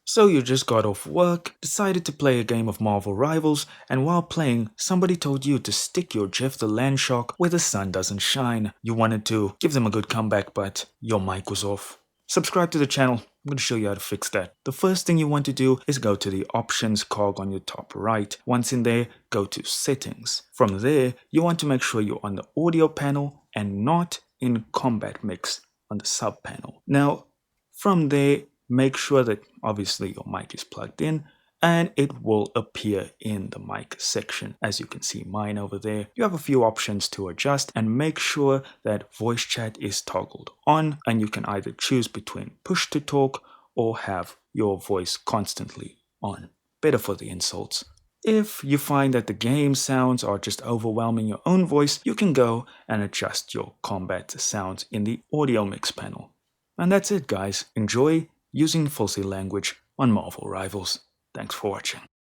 So you just got off work, decided to play a game of Marvel Rivals, and while playing, somebody told you to stick your Jeff the Landshark where the sun doesn't shine. You wanted to give them a good comeback, but your mic was off. Subscribe to the channel. I'm going to show you how to fix that. The first thing you want to do is go to the options cog on your top right. Once in there, go to settings. From there, you want to make sure you're on the audio panel and not in combat mix on the sub panel. Now, from there, make sure that obviously your mic is plugged in and it will appear in the mic section. As you can see mine over there, you have a few options to adjust and make sure that voice chat is toggled on, and you can either choose between push to talk or have your voice constantly on. Better for the insults. If you find that the game sounds are just overwhelming your own voice, you can go and adjust your combat sounds in the audio mix panel. And that's it, guys. Enjoy using Fulci language on Marvel Rivals. Thanks for watching.